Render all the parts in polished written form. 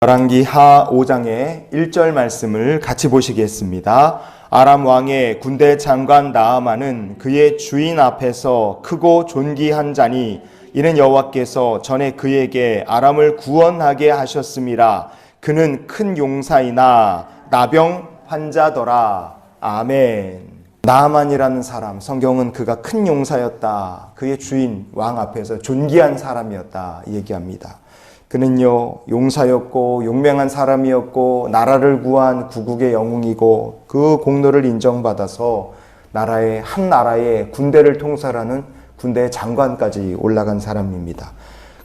열왕기하 5장의 1절 말씀을 같이 보시겠습니다. 아람 왕의 군대 장관 나아만은 그의 주인 앞에서 크고 존귀한 자니 이는 여호와께서 전에 그에게 아람을 구원하게 하셨음이라. 그는 큰 용사이나 나병 환자더라. 아멘. 나아만이라는 사람, 성경은 그가 큰 용사였다. 그의 주인 왕 앞에서 존귀한 사람이었다 얘기합니다. 그는요, 용사였고 용맹한 사람이었고 나라를 구한 구국의 영웅이고 그 공로를 인정받아서 한 나라의 군대를 통솔하는 군대 장관까지 올라간 사람입니다.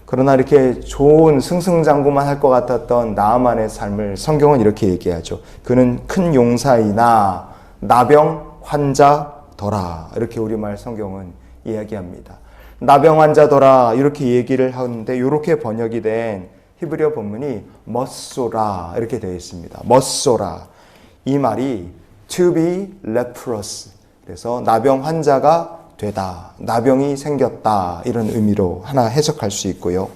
그러나 이렇게 좋은 승승장구만 할 것 같았던 나아만의 삶을 성경은 이렇게 얘기하죠. 그는 큰 용사이나 나병 환자더라. 이렇게 우리말 성경은 이야기합니다. 나병 환자더라 이렇게 얘기를 하는데 이렇게 번역이 된 히브리어 본문이 멋소라 이렇게 되어 있습니다. 멋소라. 이 말이 to be leprous. 그래서 나병 환자가 되다. 나병이 생겼다. 이런 의미로 하나 해석할 수 있고요.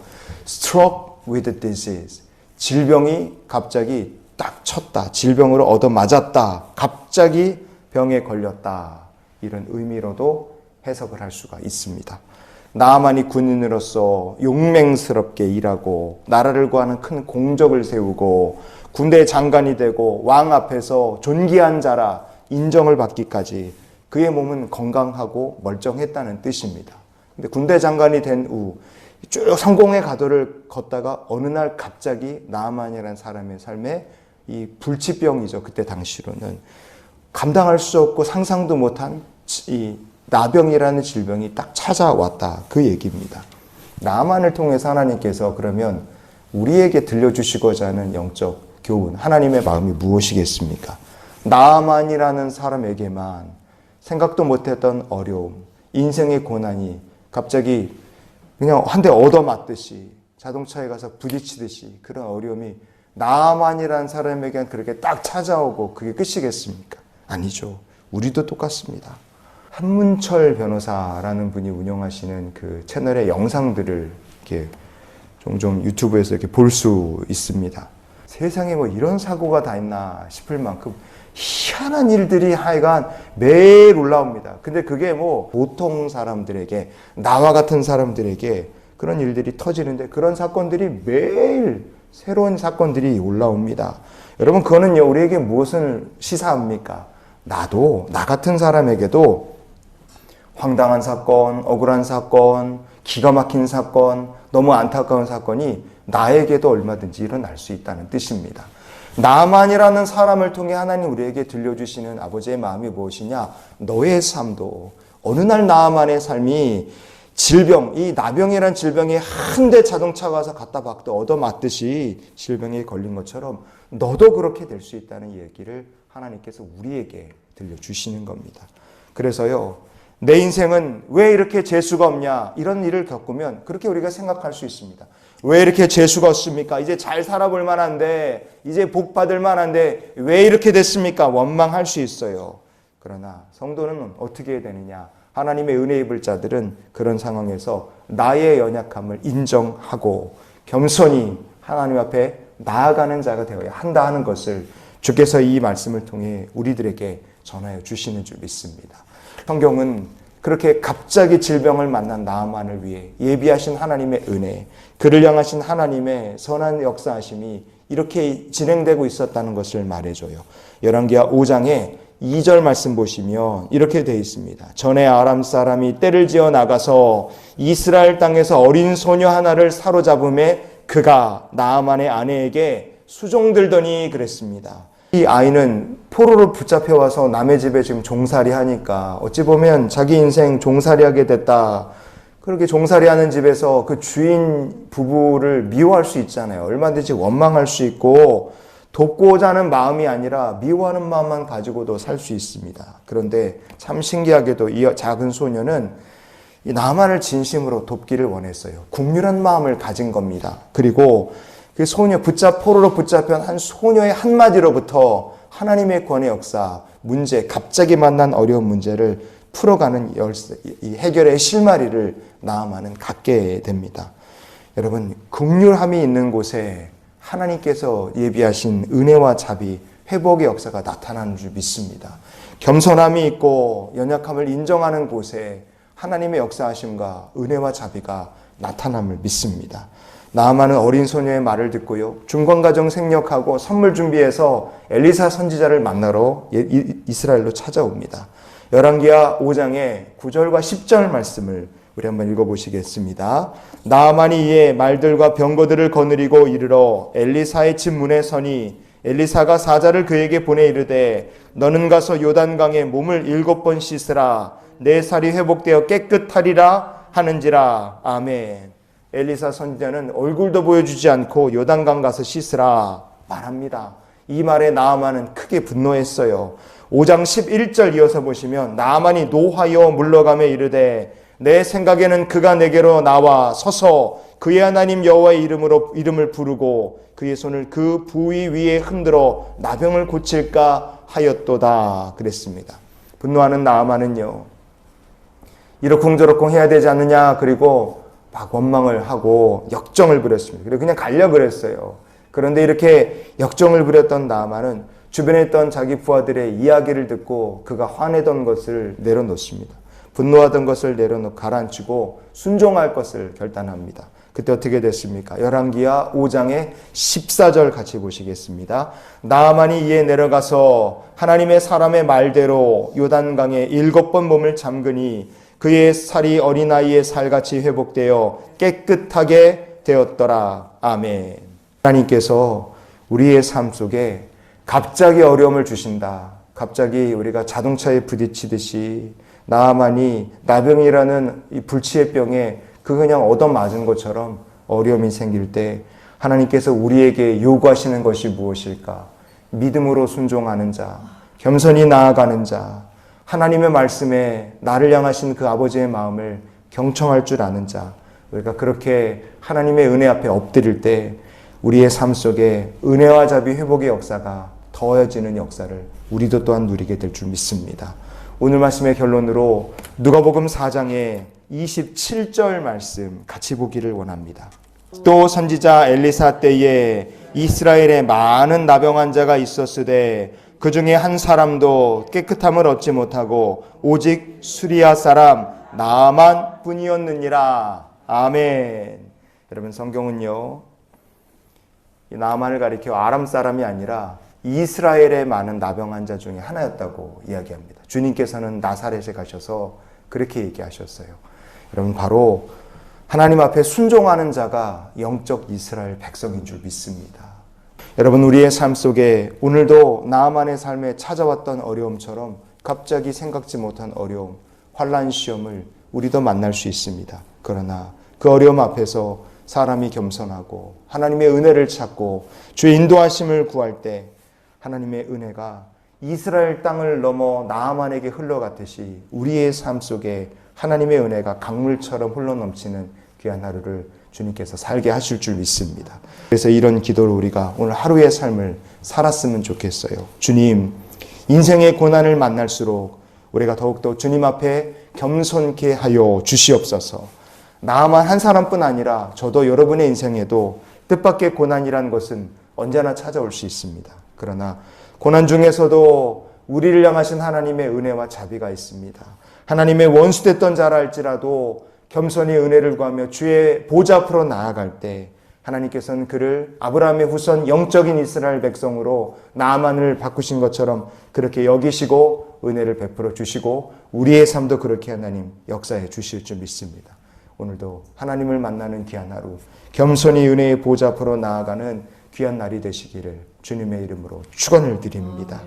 struck with disease. 질병이 갑자기 딱 쳤다. 질병으로 얻어맞았다. 갑자기 병에 걸렸다. 이런 의미로도 해석을 할 수가 있습니다. 나아만이 군인으로서 용맹스럽게 일하고 나라를 구하는 큰 공적을 세우고 군대 장관이 되고 왕 앞에서 존귀한 자라 인정을 받기까지 그의 몸은 건강하고 멀쩡했다는 뜻입니다. 근데 군대 장관이 된 후 쭉 성공의 가도를 걷다가 어느 날 갑자기 나아만이라는 사람의 삶에 이 불치병이죠. 그때 당시로는 감당할 수 없고 상상도 못한 이 나병이라는 질병이 딱 찾아왔다. 그 얘기입니다. 나아만을 통해서 하나님께서 그러면 우리에게 들려주시고자 하는 영적 교훈, 하나님의 마음이 무엇이겠습니까? 나아만이라는 사람에게만 생각도 못했던 어려움, 인생의 고난이 갑자기 그냥 한 대 얻어맞듯이 자동차에 가서 부딪히듯이 그런 어려움이 나아만이라는 사람에게는 그렇게 딱 찾아오고 그게 끝이겠습니까? 아니죠. 우리도 똑같습니다. 한문철 변호사라는 분이 운영하시는 그 채널의 영상들을 이렇게 종종 유튜브에서 이렇게 볼 수 있습니다. 세상에 뭐 이런 사고가 다 있나 싶을 만큼 희한한 일들이 하여간 매일 올라옵니다. 근데 그게 뭐 보통 사람들에게, 나와 같은 사람들에게 그런 일들이 터지는데 그런 사건들이 매일 새로운 사건들이 올라옵니다. 여러분, 그거는요, 우리에게 무엇을 시사합니까? 나 같은 사람에게도 황당한 사건, 억울한 사건, 기가 막힌 사건, 너무 안타까운 사건이 나에게도 얼마든지 일어날 수 있다는 뜻입니다. 나아만이라는 사람을 통해 하나님 우리에게 들려주시는 아버지의 마음이 무엇이냐? 너의 삶도 어느 날 나아만의 삶이 질병, 이 나병이란 질병이 한 대 자동차가 와서 갖다 박도 얻어맞듯이 질병에 걸린 것처럼 너도 그렇게 될 수 있다는 얘기를 하나님께서 우리에게 들려주시는 겁니다. 그래서요, 내 인생은 왜 이렇게 재수가 없냐? 이런 일을 겪으면 그렇게 우리가 생각할 수 있습니다. 왜 이렇게 재수가 없습니까? 이제 잘 살아볼 만한데, 이제 복 받을 만한데 왜 이렇게 됐습니까? 원망할 수 있어요. 그러나 성도는 어떻게 해야 되느냐? 하나님의 은혜 입을 자들은 그런 상황에서 나의 연약함을 인정하고 겸손히 하나님 앞에 나아가는 자가 되어야 한다 하는 것을 주께서 이 말씀을 통해 우리들에게 전하여 주시는 줄 믿습니다. 성경은 그렇게 갑자기 질병을 만난 나아만을 위해 예비하신 하나님의 은혜, 그를 향하신 하나님의 선한 역사하심이 이렇게 진행되고 있었다는 것을 말해줘요. 열왕기하 5장에 2절 말씀 보시면 이렇게 되어 있습니다. 전에 아람 사람이 떼를 지어 나가서 이스라엘 땅에서 어린 소녀 하나를 사로잡음에 그가 나아만의 아내에게 수종들더니 그랬습니다. 이 아이는 포로로 붙잡혀와서 남의 집에 지금 종살이 하니까 어찌 보면 자기 인생 종살이 하게 됐다. 그렇게 종살이 하는 집에서 그 주인 부부를 미워할 수 있잖아요. 얼마든지 원망할 수 있고 돕고자 하는 마음이 아니라 미워하는 마음만 가지고도 살 수 있습니다. 그런데 참 신기하게도 이 작은 소녀는 이 나아만을 진심으로 돕기를 원했어요. 국률한 마음을 가진 겁니다. 그리고 그 소녀 포로로 붙잡힌 한 소녀의 한마디로부터 하나님의 구원의 역사, 문제, 갑자기 만난 어려운 문제를 풀어가는 이 해결의 실마리를 나아만은 갖게 됩니다. 여러분, 긍휼함이 있는 곳에 하나님께서 예비하신 은혜와 자비, 회복의 역사가 나타나는 줄 믿습니다. 겸손함이 있고 연약함을 인정하는 곳에 하나님의 역사하심과 은혜와 자비가 나타남을 믿습니다. 나아만은 어린 소녀의 말을 듣고요, 중건가정 생략하고 선물 준비해서 엘리사 선지자를 만나러 이스라엘로 찾아옵니다. 열왕기하 5장의 9절과 10절 말씀을 우리 한번 읽어보시겠습니다. 나아만이 이에 말들과 병거들을 거느리고 이르러 엘리사의 집 문에 서니 엘리사가 사자를 그에게 보내 이르되 너는 가서 요단강에 몸을 7번 씻으라 내 살이 회복되어 깨끗하리라 하는지라. 아멘. 엘리사 선지자는 얼굴도 보여주지 않고 요단강 가서 씻으라 말합니다. 이 말에 나아만은 크게 분노했어요. 5장 11절 이어서 보시면 나아만이 노하여 물러가며 이르되 내 생각에는 그가 내게로 나와 서서 그의 하나님 여호와의 이름을 부르고 그의 손을 그 부위 위에 흔들어 나병을 고칠까 하였도다 그랬습니다. 분노하는 나아만은요, 이러쿵저러쿵 해야 되지 않느냐, 그리고 막 원망을 하고 역정을 부렸습니다. 그리고 그냥 가려고 그랬어요. 그런데 이렇게 역정을 부렸던 나아만은 주변에 있던 자기 부하들의 이야기를 듣고 그가 화내던 것을 내려놓습니다. 분노하던 것을 내려놓고 가라앉히고 순종할 것을 결단합니다. 그때 어떻게 됐습니까? 열왕기하 5장의 14절 같이 보시겠습니다. 나아만이 이에 내려가서 하나님의 사람의 말대로 요단강에 7번 몸을 잠그니 그의 살이 어린아이의 살같이 회복되어 깨끗하게 되었더라. 아멘. 하나님께서 우리의 삶 속에 갑자기 어려움을 주신다. 갑자기 우리가 자동차에 부딪히듯이 나아만이 나병이라는 이 불치의 병에 그냥 얻어맞은 것처럼 어려움이 생길 때 하나님께서 우리에게 요구하시는 것이 무엇일까? 믿음으로 순종하는 자, 겸손히 나아가는 자, 하나님의 말씀에 나를 향하신 그 아버지의 마음을 경청할 줄 아는 자, 우리가 그렇게 하나님의 은혜 앞에 엎드릴 때 우리의 삶 속에 은혜와 자비 회복의 역사가 더해지는 역사를 우리도 또한 누리게 될 줄 믿습니다. 오늘 말씀의 결론으로 누가복음 4장의 27절 말씀 같이 보기를 원합니다. 또 선지자 엘리사 때에 이스라엘에 많은 나병 환자가 있었으되 그 중에 한 사람도 깨끗함을 얻지 못하고 오직 수리아 사람 나아만 뿐이었느니라. 아멘. 여러분, 성경은요, 이 나아만을 가리켜 아람 사람이 아니라 이스라엘의 많은 나병 환자 중에 하나였다고 이야기합니다. 주님께서는 나사렛에 가셔서 그렇게 얘기하셨어요. 여러분, 바로 하나님 앞에 순종하는 자가 영적 이스라엘 백성인 줄 믿습니다. 여러분, 우리의 삶 속에 오늘도 나아만의 삶에 찾아왔던 어려움처럼 갑자기 생각지 못한 어려움, 환난 시험을 우리도 만날 수 있습니다. 그러나 그 어려움 앞에서 사람이 겸손하고 하나님의 은혜를 찾고 주의 인도하심을 구할 때 하나님의 은혜가 이스라엘 땅을 넘어 나아만에게 흘러갔듯이 우리의 삶 속에 하나님의 은혜가 강물처럼 흘러넘치는 귀한 하루를 주님께서 살게 하실 줄 믿습니다. 그래서 이런 기도를 우리가 오늘 하루의 삶을 살았으면 좋겠어요. 주님, 인생의 고난을 만날수록 우리가 더욱더 주님 앞에 겸손케 하여 주시옵소서. 나만 한 사람뿐 아니라 저도 여러분의 인생에도 뜻밖의 고난이라는 것은 언제나 찾아올 수 있습니다. 그러나 고난 중에서도 우리를 향하신 하나님의 은혜와 자비가 있습니다. 하나님의 원수됐던 자라 할지라도 겸손히 은혜를 구하며 주의 보좌 앞으로 나아갈 때 하나님께서는 그를 아브라함의 후손 영적인 이스라엘 백성으로 나아만을 바꾸신 것처럼 그렇게 여기시고 은혜를 베풀어 주시고 우리의 삶도 그렇게 하나님 역사해 주실 줄 믿습니다. 오늘도 하나님을 만나는 귀한 하루, 겸손히 은혜의 보좌 앞으로 나아가는 귀한 날이 되시기를 주님의 이름으로 축원을 드립니다.